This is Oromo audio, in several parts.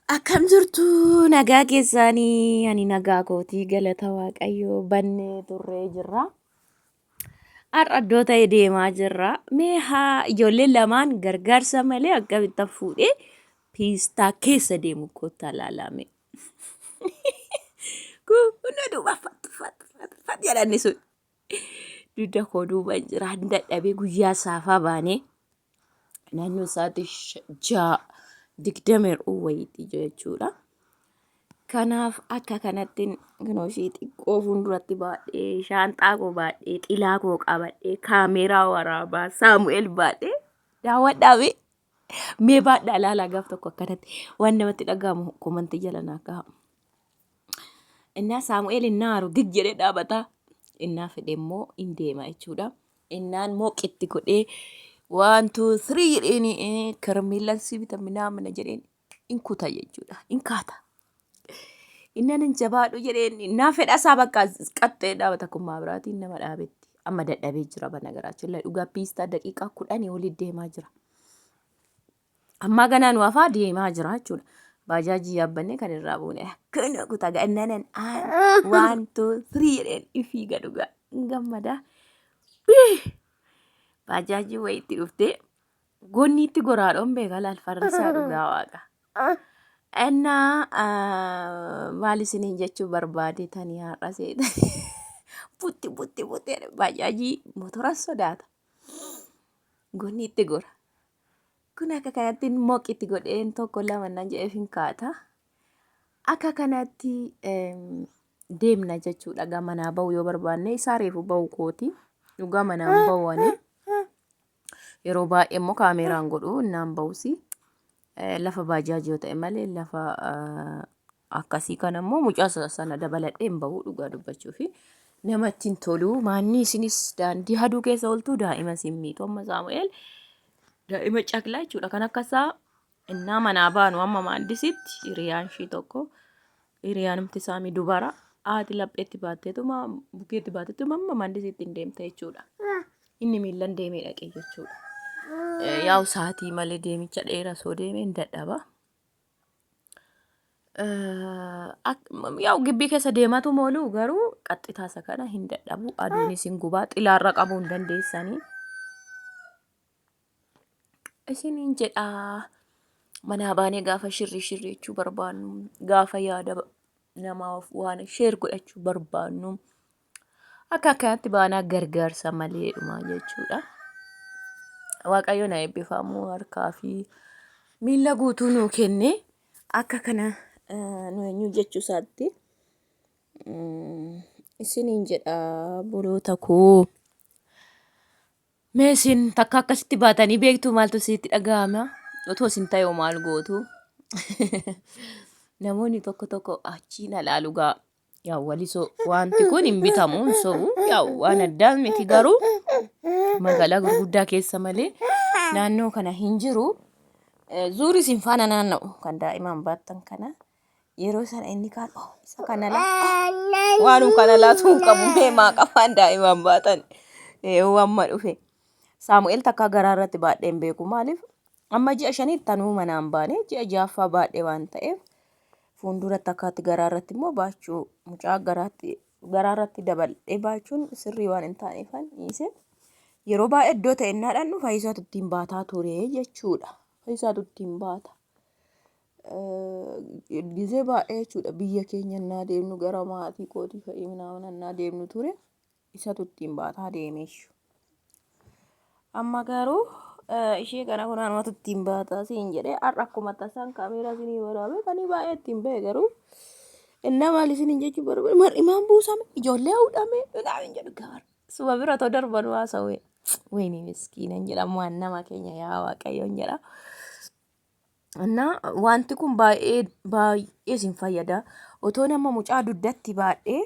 Akkam jirtu nagaa keessanii ani nagaa kootii galata waaqayyoo bannee turree jirra. Har'a iddoo ta'e deemaa jirra. Mee haa ijoolleen lamaan gargaarsa malee akkamitti fuudhee piistaa keessa deemu kottaa laalame. Kun duuba fat jedhanni sun. Dudda koo duuba jira dadhabee guyyaa saafaa baanee naannoo isaatti ja'a. Digdameer wayitii jechuudha. Kanaaf akka kanatti kunooshii xiqqoo fuulduratti baadhee shaanxaa koo baadhee xilaa koo qabadhee kaameeraa waraabaa samu'el baadhee daawwadhaabe mee baadhaa ilaalaa gaaf tokko akkanatti waan namatti dhagahamu komantii jala naa kaa'amu. Innaa samu'el innaa haru gig jedhee dhaabataa innaa fedhe immoo in deema jechuudha. Innaan mooqitti godhee 1 2 3 jedheeni karameellaan si vitaminaa mana jedheen in kuta jechuudha. In kaata. Innan hin jabaadhu jedheen innaa fedha isaa bakka qaxxee dhaabata kun maabiraatiin nama dhaabetti. Amma dadhabee jira bana garaachuu dhugaa piistaa daqiiqaa 10 olii deemaa jira. Amma ganaan waafaa deemaa jira jechuudha. Baajaajii yaabbannee kan irraa buune kun kutaa ga'annanan 1 2 3 jedheen ifii gadhugaa gammada. Baajaajii wayitti dhuftee gonniitti goraadhoon beeka laalfarrisaa dhugaa waaqa. Innaa maal isiniin jechuu barbaade tanii har'a seeta. Butti baajaajii motora sodaata. Gonniitti gora. Kun akka kanatti mooqitti godheen tokko lama nan jedheef hin kaata. Akka kanatti deemna jechuudha. Gamanaa bahu yoo barbaanne isaa reefu bahu kooti. Dhugaa manaan bahuwanii. Yeroo baay'ee immoo kaameeraan godhu innaan bahusi. Lafa baajaajii yoo ta'e malee lafa akkasii kana immoo mucaa sana dabaladhee hin bahu dhugaa dubbachuufi. Namatti hin tolu. Maanni isinis daandii haduu keessa ooltuu daa'ima simmiitu amma samu'el. Daa'ima caqlaa jechuudha. Kan akkasaa innaa manaa baanu amma maaddisitti hiriyaan ishii tokko hiriyaan humti isaanii dubara haati lapheetti baatteetuma bukeetti baatteetuma amma maaddisitti hin deemte jechuudha. Inni miillan deemee dhaqee jechuudha. Yaa'u sa'aatii malee deemicha dheeraa soo deemee hin dadhaba. Yaa'u gibbii keessa deematu moolu garuu qaxxitaasa kana hin dadhabu. Aduunis hin gubaa xilaarra qabuu hin dandeessanii. Isiniin jedhaa manaa baanee gaafa shirri jechuu barbaannu gaafa yaada namaaf waan sheer godhachuu barbaannu akka akkanatti baanaa gargaarsa malee dhumaa jechuudha. Waaqayyoon haa eebbifamu harkaa fi miila guutuu nuu kenne akka kana nu eenyu jechuu isaatti isiniin jedhaa boloota koo. Meesin takka akkasitti baatanii beektuu maaltu sitti dhagahama? Otoo isin ta'e maal gootu? Namoonni tokko achiin ilaalu gaa yaa walisoo wanti kun hin bitamu sobu yaa waan addaa miti garuu magaalaa gurguddaa keessa malee naannoo kana hin jiru. Zuuri isin faana naanna'u kan daa'imaan baattan kana yeroo sana inni kaan isa kana laa waanum kana laatu qabu deemaa qabaan daa'imaan baatan wamma dhufe. Samu'el takka garaarratti baadheen beeku maaliif amma ji'a 5 tanuu manaan baane ji'a 6ffaa baadhee waan ta'eef fuulduratti akkaatti garaarratti immoo baachuu mucaa garaarratti dabalee baachuun sirrii waan hin taaneefan dhiise. Yeroo baay'ee iddoo ta'e innaadhaan dhufa isaatu ittiin baataa ture jechuudha. Isaatu ittiin baata. Gizee baay'ee jechuudha biyya keenya innaa deemnu gara maatii kootii fa'ii minaaman innaa deemnu ture isaatu ittiin baataa deemeessu. Amma garuu ishee kana kunaanumatu ittiin baataa siin jedhee har'a akkuma tasaan kaameeraa isinii waraabee kan baay'ee ittiin ba'e garuu innaa maal isiniin jechuu barbaade mar'imaan buusame ijoollee hudhame dhudhaamin jedhu gaara. Suba bira too darban haasawee wayini miskiinan jedhamu waan nama keenya yaa waaqayyoon jedha. Innaa wanti kun baay'ee isin fayyada. Otoo nama mucaa dugdatti baadhee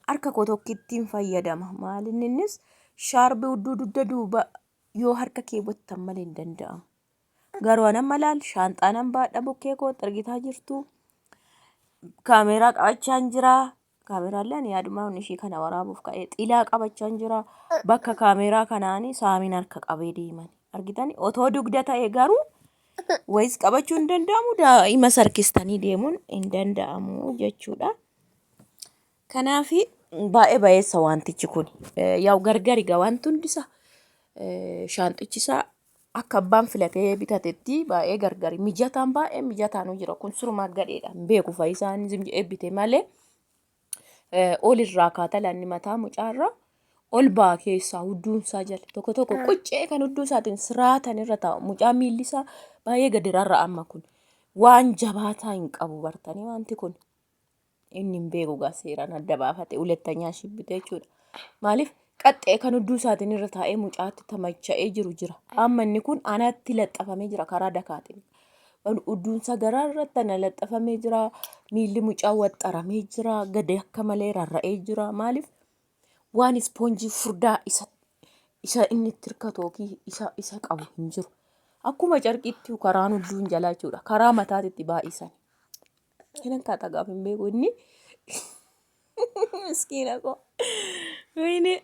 harka koo tokkittiin fayyadama. Maalin innis shaarbii hudduu dugda duuba yoo harka kee bottan malee hin danda'amu. Garuu anamma laal shaanxaanan baadha bukkee koo argitaa jirtu. Kaameeraa qabachaan jira. Kaameeraalleen yaadumaa ishii kana waraabuuf ka'ee xilaa qabachaan jira. Bakka kaameeraa kanaanii saamiin harka qabee deeman. Argitanii otoo dugda ta'e garuu wayis qabachuu hin danda'amu daa'ima sarkistanii deemuun hin danda'amu jechuudha. Kanaafi baay'ee bayeessa wantichi kun yaa gargari gaa wanti hundisa shaanxichisaa akka abbaan filatee bitatetti baay'ee gargari mijataan baay'ee mijataanu jira kun surumaa gadheedha hin beeku faayisaan zimjee bite malee olirraa kaatalanni mataa mucaarra ol baa keessaa hudduunsaa jala tokko tokko quccee kan hudduu isaatiin siraatan irra taa'u mucaa miillisaa baay'ee gadirarra amma kun waan jabaataa hin qabu bartanii wanti kun inni hin beeku gaa seeraan adda baafate ulettanyaa shibbite jechuudha. Maaliif qaxxee kan hudduu isaatiin irra taa'ee mucaatti tamacha'ee jiru jira. Amma inni kun anatti laxxafamee jira karaa dakaatiin. Hudduunsa garaa irratti ana laxxafamee jira. Miilli mucaa waxxaramee jira. Gadi akka malee rarra'ee jira. Maaliif waan ispoonjii furdaa isa inni itti hirkatooki isa qabu hin jiru. Akkuma carqiitti karaan hudduun jalaa jechuudha. Karaa mataatitti baay'isan. Kan kata gafin beeku inni miskiina koo wayne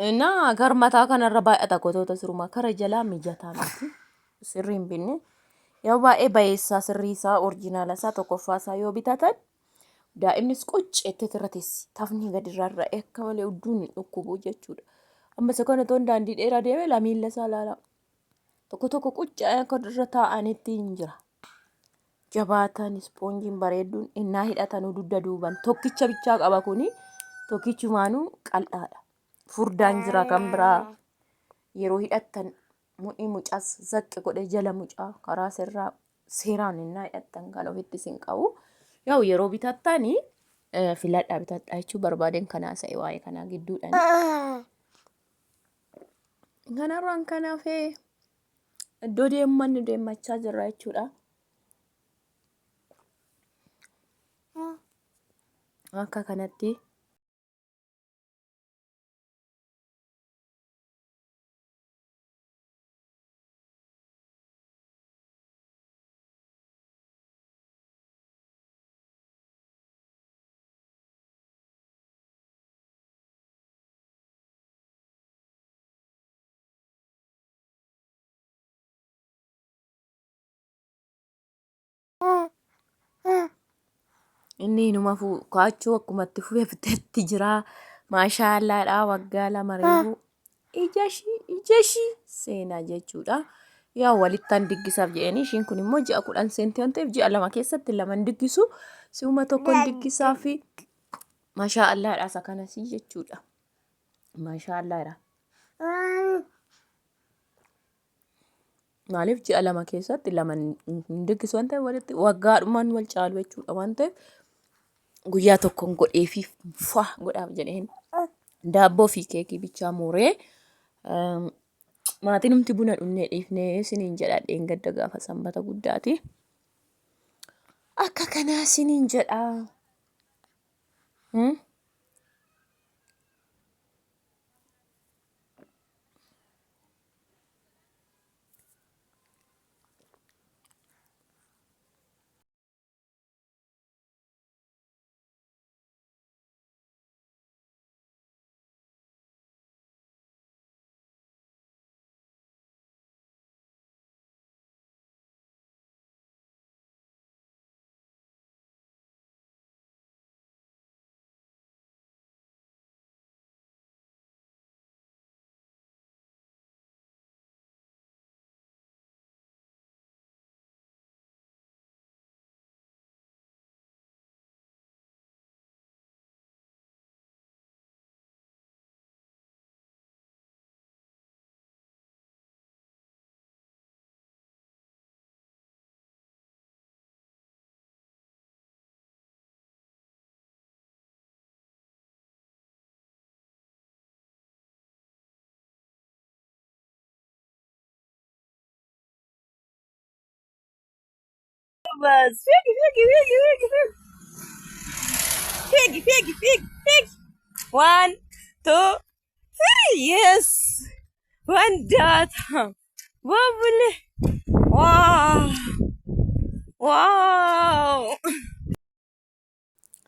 እና ገርማታ ከነረ ባይአታ ጎቶተ ስሩማ ከረ ጀላ ሚጀታ ነው ስሪን ቢኒ ያው ባኤ ባይሳ ስሪሳ ኦሪጂናል ሳ ተቆፋሳ ዮ ቢታተን daa'imnis qucceetti irrates tafni gadi rarra'e akka malee udduun hin dhukkubu jechuudha. Amma isa kana toon daandii dheeraa deeme lamiilla isaa laala. Tokko tokko quccee akka irra taa'anitti hin jira. Jabaatan ispoonjiin bareedduun innaa hidhatanuu dugda duuban tokkicha bichaa qaba kuni tokkichumaanuu qal'aadha. Furdaan jira kan biraa yeroo hidhattan mu'ii mucaas zaqqi godhee jala mucaa karaa sirraa seeraan innaa hidhattan kan ofitti sin qabu. Yaa'u yeroo bitattanii filadhaa bitadhaa jechuun barbaadeen kanaa sa'e waa'ee kanaa gidduudhaan. Kanarraan kanaafee iddoo deemanni deemachaa jirra jechuudha. Akka kanatti inni inuma kaachuu akkumatti fufeeftetti jira. Maashaallaadha waggaa lama reefu ijashii seenaa jechuudha. Yaa walittan diggisaaf jedhanii ishiin kun immoo ji'a 10 seenti waan ta'eef ji'a lama keessatti laman diggisu si'uma tokkoon diggisaa fi maashaallaadha isa kanasii jechuudha. Maashaallaadha. Maaliif ji'a lama keessatti laman diggisu waan ta'eef walitti waggaadhumaan wal caalu jechuudha waan ta'eef guyyaa tokkoon godhee fi faa godhaaf jedheen daabboo fi keekii bichaa muree maatiin humti buna dhunnee dhiifnee isiniin jedhadheen gadda gaafa sanbata guddaati. Akka kanaa isiniin jedhaa. bas. Figi, figi, figi, figi, figi. Figi, figi, figi, figi. 1, 2, 3. Yes. One data. Bubbly. Wow. Wow.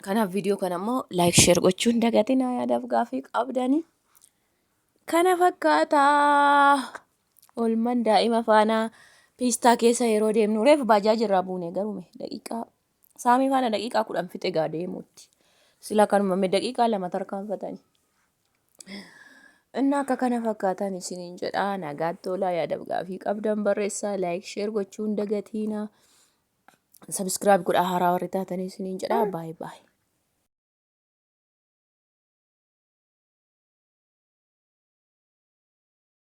Kanaaf viidiyoo kana immoo like share gochuun dagatinaa yaadaaf gaafii qabdanii. Kana fakkaataa oolman daa'ima faana piistaa keessa yeroo deemnu reefu baajaaji irraa buune garume daqiiqaa saamii faana daqiiqaa 10 fixe gaa deemuutti sila kanumame daqiiqaa 2 tarkaanfatanii. Inni akka kana fakkaatan isiniin jedha. Nagaatti tolaa yaadaaf gaafii qabdan barreessaa like share gochuun dagatinaa. Subscribe godhaa haaraa warri taatanii isiniin jedha. Bye bye.